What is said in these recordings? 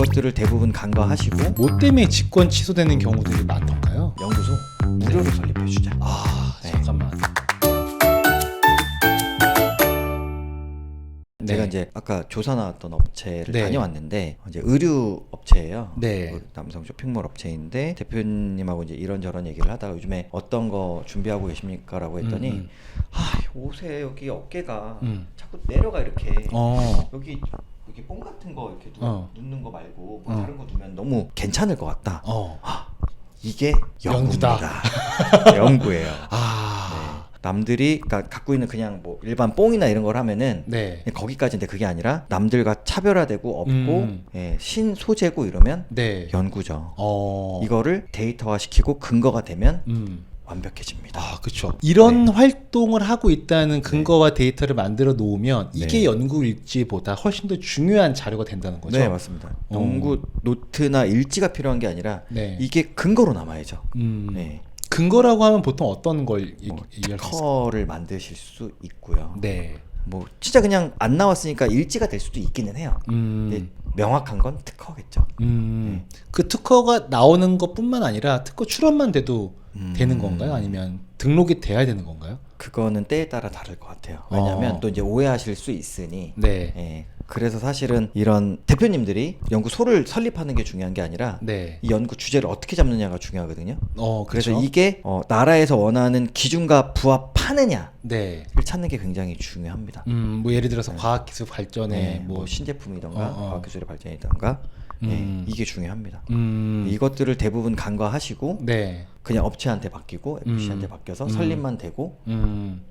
이것들을 대부분 간과하시고 뭐 때문에 직권 취소되는 경우들이 많던가요? 연구소 무료로 설립해 주자. 네. 잠깐만. 제가 이제 아까 조사 나왔던 업체를 네. 다녀왔는데 이제 의류 업체예요. 네. 그 남성 쇼핑몰 업체인데 대표님하고 이제 이런저런 얘기를 하다가 요즘에 어떤 거 준비하고 계십니까라고 했더니 옷에 여기 어깨가 자꾸 내려가 이렇게 여기 뽕 같은 거 이렇게 눕는 거 말고 뭐 다른 거 두면 너무 괜찮을 것 같다. 이게 연구다. 연구예요. 아. 남들이 그러니까 갖고 있는 그냥 뭐 일반 뽕이나 이런 걸 하면은 네. 거기까지인데 그게 아니라 남들과 차별화되고 없고 신소재고 이러면 네. 연구죠. 이거를 데이터화 시키고 근거가 되면 완벽해집니다. 아, 그렇죠. 이런 활동을 하고 있다는 근거와 데이터를 만들어 놓으면 이게 연구 일지보다 훨씬 더 중요한 자료가 된다는 거죠. 네, 맞습니다. 연구 노트나 일지가 필요한 게 아니라 네. 이게 근거로 남아야죠. 네. 근거라고 하면 보통 어떤 걸 얘기할 수 있어요? 특허를 만드실 수 있고요. 네. 뭐 진짜 그냥 안 나왔으니까 일지가 될 수도 있기는 해요. 근데 명확한 건 특허겠죠. 그 특허가 나오는 것뿐만 아니라 특허 출원만 돼도 되는 건가요? 아니면 등록이 돼야 되는 건가요? 그거는 때에 따라 다를 것 같아요. 왜냐하면 또 이제 오해하실 수 있으니. 네. 예. 그래서 사실은 이런 대표님들이 연구소를 설립하는 게 중요한 게 아니라 네. 이 연구 주제를 어떻게 잡느냐가 중요하거든요. 그렇죠. 그래서 이게 나라에서 원하는 기준과 부합하느냐를 네. 찾는 게 굉장히 중요합니다. 뭐 예를 들어서 과학기술 발전에 네, 뭐 신제품이던가 과학기술의 발전이던가 이게 중요합니다. 이것들을 대부분 간과하시고 네. 그냥 업체한테 맡기고 FC한테 맡겨서 설립만 되고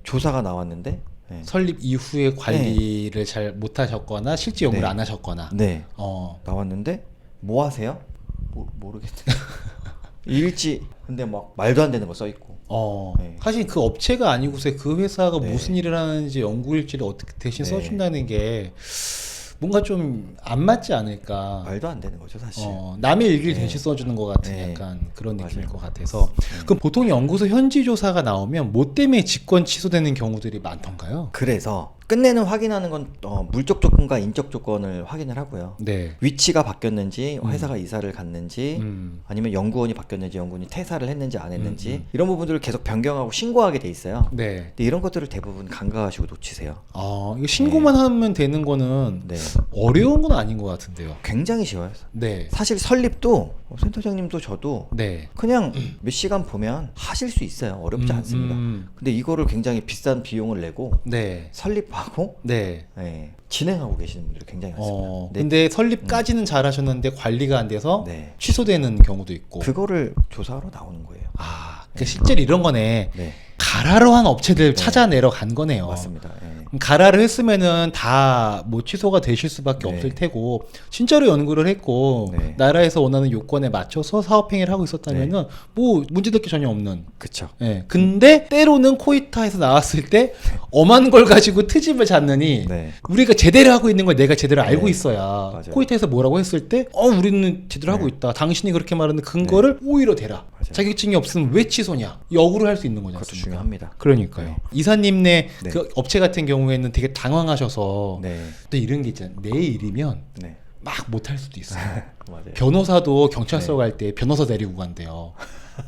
조사가 나왔는데 설립 이후에 관리를 잘 못하셨거나 실제 연구를 안 하셨거나 나왔는데 뭐 하세요? 모르겠어요. 일지 근데 막 말도 안 되는 거 써 있고 사실 그 업체가 아니고서 그 회사가 네. 무슨 일을 하는지 연구 일지를 어떻게 대신 네. 써준다는 게 뭔가 좀 안 맞지 않을까. 말도 안 되는 거죠 사실. 남의 일기를 대신 써주는 것 같은 약간 그런 느낌일 것 같아서 그럼 보통 연구소 현지 조사가 나오면 뭐 때문에 직권 취소되는 경우들이 많던가요? 그래서 끝내는 확인하는 건 물적 조건과 인적 조건을 확인을 하고요. 네. 위치가 바뀌었는지 회사가 이사를 갔는지 아니면 연구원이 바뀌었는지 연구원이 퇴사를 했는지 안 했는지 이런 부분들을 계속 변경하고 신고하게 돼 있어요. 네. 근데 이런 것들을 대부분 간과하시고 놓치세요. 이거 신고만 하면 되는 거는 어려운 건 아닌 것 같은데요. 굉장히 쉬워요. 네. 사실 설립도 센터장님도 저도 네. 그냥 몇 시간 보면 하실 수 있어요. 어렵지 않습니다. 근데 이거를 굉장히 비싼 비용을 내고 네. 설립하고 네. 진행하고 계시는 분들이 굉장히 많습니다. 근데 설립까지는 잘하셨는데 관리가 안 돼서 네. 취소되는 경우도 있고. 그거를 조사하러 나오는 거예요. 그러니까 실제로 이런 거네. 네. 가라로 한 업체들 찾아내러 간 거네요. 맞습니다. 가라를 했으면은 다 뭐 취소가 되실 수밖에 없을 테고 진짜로 연구를 했고 나라에서 원하는 요건에 맞춰서 사업행위를 하고 있었다면은 뭐 문제될 게 전혀 없는. 그렇죠. 근데 때로는 코이타에서 나왔을 때 엄한 걸 가지고 트집을 잡느니 우리가 제대로 하고 있는 걸 내가 제대로 알고 있어야 맞아요. 코이타에서 뭐라고 했을 때 우리는 제대로 하고 있다. 당신이 그렇게 말하는 근거를 오히려 대라. 맞아요. 자격증이 없으면 왜 취소냐? 역으로 할 수 있는 거죠. 그것도 중요합니다. 그러니까요. 이사님네 그 업체 같은 경우에는 되게 당황하셔서 또 이런 게 있잖아요. 내 일이면 막 못할 수도 있어요. 맞아요. 변호사도 경찰서 갈 때 변호사 데리고 간대요.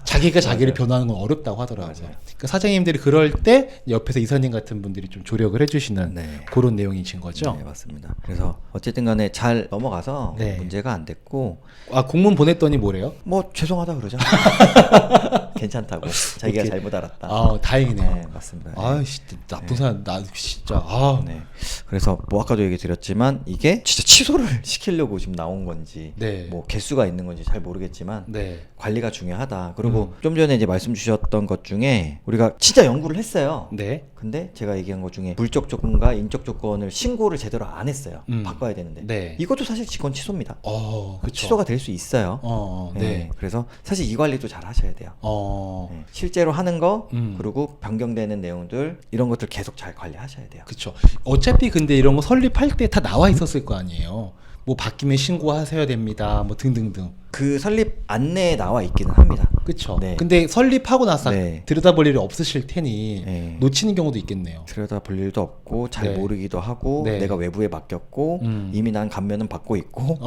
자기가 자기를 변호하는 건 어렵다고 하더라고요. 그러니까 사장님들이 그럴 때 옆에서 이사님 같은 분들이 좀 조력을 해주시는 그런 내용이신 거죠. 네, 맞습니다. 그래서 어쨌든 간에 잘 넘어가서 문제가 안 됐고 공문 보냈더니 뭐래요? 뭐 죄송하다 그러죠. 괜찮다고. 자기가 잘못 알았다. 다행이네요. 네, 맞습니다. 나쁜 사람 나 진짜. 그래서 뭐 아까도 얘기 드렸지만 이게 진짜 취소를 시키려고 지금 나온 건지 뭐 개수가 있는 건지 잘 모르겠지만 관리가 중요하다. 그리고 좀 전에 이제 말씀 주셨던 것 중에 우리가 진짜 연구를 했어요. 근데 제가 얘기한 것 중에 물적 조건과 인적 조건을 신고를 제대로 안 했어요. 바꿔야 되는데 이것도 사실 직권 취소입니다. 취소가 될 수 있어요. 그래서 사실 이 관리도 잘 하셔야 돼요. 실제로 하는 거 그리고 변경되는 내용들 이런 것들 계속 잘 관리하셔야 돼요. 그렇죠. 어차피 근데 이런 거 설립할 때 다 나와 있었을 거 아니에요. 뭐 바뀌면 신고하셔야 됩니다. 뭐 등등등. 그 설립 안내에 나와 있기는 합니다. 그렇죠. 네. 근데 설립하고 나서 네. 들여다볼 일이 없으실 테니 네. 놓치는 경우도 있겠네요. 들여다볼 일도 없고 잘 네. 모르기도 하고 네. 내가 외부에 맡겼고 이미 난 감면은 받고 있고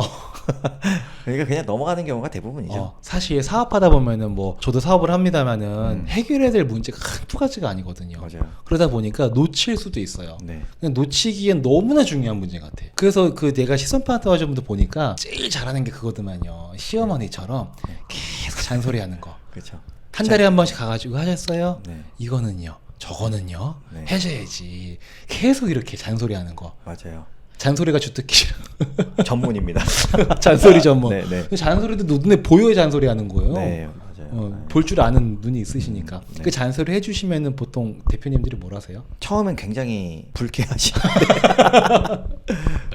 그러니까 그냥 넘어가는 경우가 대부분이죠. 사실 사업하다 보면은 뭐 저도 사업을 합니다만은 해결해야 될 문제가 한두 가지가 아니거든요. 맞아요. 그러다 보니까 놓칠 수도 있어요. 네. 그냥 놓치기엔 너무나 중요한 문제 같아. 그래서 그 내가 시선 파트 하신 분들 보니까 제일 잘하는 게 그거더만요. 시어머니처럼 계속 잔소리하는 거. 그렇죠. 한 달에 한 번씩 가가지고 하셨어요? 네. 이거는요. 저거는요. 네. 해줘야지. 계속 이렇게 잔소리하는 거. 맞아요. 잔소리가 주특기. 전문입니다. 잔소리 전문. 네, 네. 잔소리도 눈에 보여야 잔소리하는 거예요. 네, 맞아요. 볼 줄 아는 눈이 있으시니까. 네. 그 잔소리 해주시면은 보통 대표님들이 뭘 하세요? 처음엔 굉장히 불쾌하시는데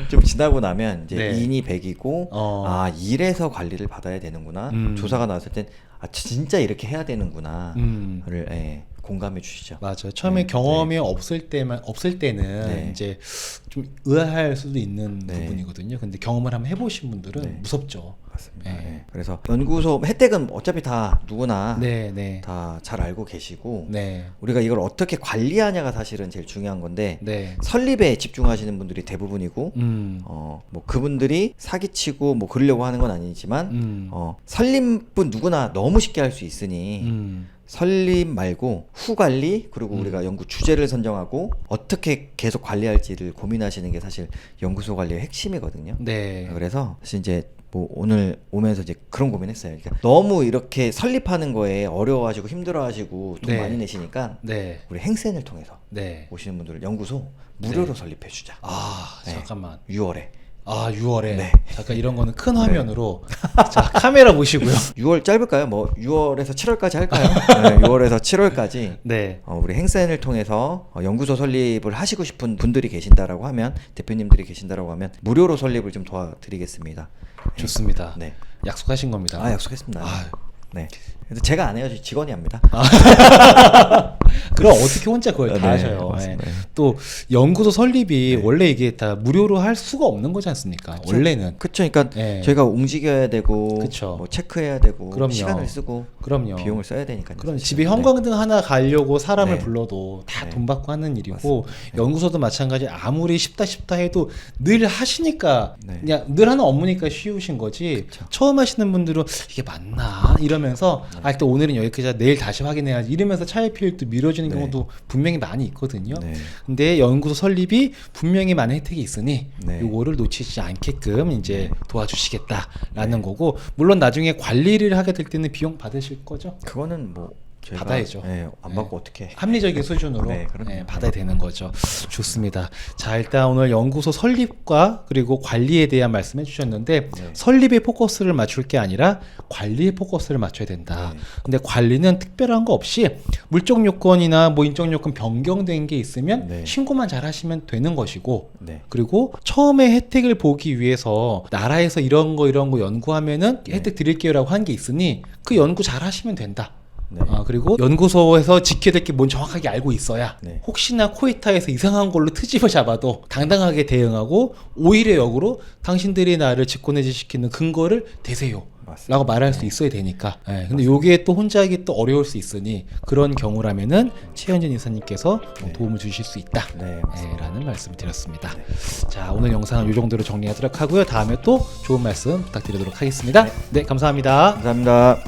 좀 지나고 나면 이제 네. 인이 100이고 아 이래서 관리를 받아야 되는구나. 조사가 나왔을 땐 아 진짜 이렇게 해야 되는구나를 예, 공감해 주시죠. 맞아요. 처음에 네, 경험이 없을 때는 네. 이제 좀 의아할 수도 있는 네. 부분이거든요. 근데 경험을 한번 해보신 분들은 네. 무섭죠. 맞습니다. 네. 예. 그래서 연구소 혜택은 어차피 다 누구나 네, 네, 다 잘 알고 계시고 네, 우리가 이걸 어떻게 관리하냐가 사실은 제일 중요한 건데 네. 설립에 집중하시는 분들이 대부분이고 뭐 그분들이 사기치고 뭐 그러려고 하는 건 아니지만 설립은 누구나 너무 쉽게 할 수 있으니 설립 말고 후 관리 그리고 우리가 연구 주제를 선정하고 어떻게 계속 관리할지를 고민하시는 게 사실 연구소 관리의 핵심이거든요. 네. 그래서 사실 이제 뭐 오늘 오면서 이제 그런 고민했어요. 그러니까 너무 이렇게 설립하는 거에 어려워하시고 힘들어하시고 돈 네. 많이 내시니까 네. 우리 행센을 통해서 네. 오시는 분들 연구소 무료로 설립해 주자. 아, 네. 잠깐만. 6월에. 아, 6월에. 네. 잠깐 이런 거는 큰 화면으로. 자, 카메라 보시고요. 6월 짧을까요? 뭐 6월에서 7월까지 할까요? 네, 6월에서 7월까지 네. 우리 행센을 통해서 연구소 설립을 하시고 싶은 분들이 계신다라고 하면 대표님들이 계신다라고 하면 무료로 설립을 좀 도와드리겠습니다. 좋습니다. 네. 약속하신 겁니다. 아 약속했습니다. 아유. 네. 그래서 제가 안 해요. 직원이 합니다. 그럼 어떻게 혼자 그걸 다 네, 하셔요. 맞습니다. 네. 또 연구소 설립이 원래 이게 다 무료로 할 수가 없는 거지 않습니까? 원래는. 그렇죠. 그러니까 네. 저희가 움직여야 되고 그쵸. 뭐 체크해야 되고 그럼요. 시간을 쓰고 그럼요. 비용을 써야 되니까요. 그럼 사실. 집에 형광등 하나 가려고 사람을 네. 불러도 다 네. 돈 받고 하는 일이고 맞습니다. 연구소도 마찬가지 아무리 쉽다 해도 늘 하시니까 네. 그냥 늘 하는 업무니까 쉬우신 거지 처음 하시는 분들은 이게 맞나 이러면서 아 또 오늘은 여기까지 내일 다시 확인해야지 이러면서 차일피일 또 미뤄지는 네. 경우도 분명히 많이 있거든요. 네. 근데 연구소 설립이 분명히 많은 혜택이 있으니 네. 요거를 놓치지 않게끔 이제 네. 도와주시겠다라는 거고 물론 나중에 관리를 하게 될 때는 비용 받으실 거죠? 그거는 뭐 저희가 받아야죠. 안 받고 어떻게 합리적인 수준으로 네, 그럼요. 받아야 되는 거죠. 좋습니다. 자, 일단 오늘 연구소 설립과 그리고 관리에 대한 말씀해 주셨는데 네. 설립에 포커스를 맞출 게 아니라 관리에 포커스를 맞춰야 된다. 네. 근데 관리는 특별한 거 없이 물적 요건이나 뭐 인적 요건 변경된 게 있으면 네. 신고만 잘 하시면 되는 것이고 네. 그리고 처음에 혜택을 보기 위해서 나라에서 이런 거 연구하면은 네. 혜택 드릴게요라고 한 게 있으니 그 연구 잘 하시면 된다. 네. 그리고 연구소에서 지켜야 될 게 뭔지 정확하게 알고 있어야 네. 혹시나 코이타에서 이상한 걸로 트집을 잡아도 당당하게 대응하고 오히려 역으로 당신들이 나를 직권해지시키는 근거를 대세요 맞습니다. 라고 말할 수 있어야 되니까 근데 요게 또 혼자 하기 또 어려울 수 있으니 그런 경우라면은 최현진 이사님께서 네. 도움을 주실 수 있다 네, 라는 말씀을 드렸습니다. 네. 자, 오늘 영상은 이 정도로 정리하도록 하고요. 다음에 또 좋은 말씀 부탁드리도록 하겠습니다. 네, 감사합니다. 감사합니다.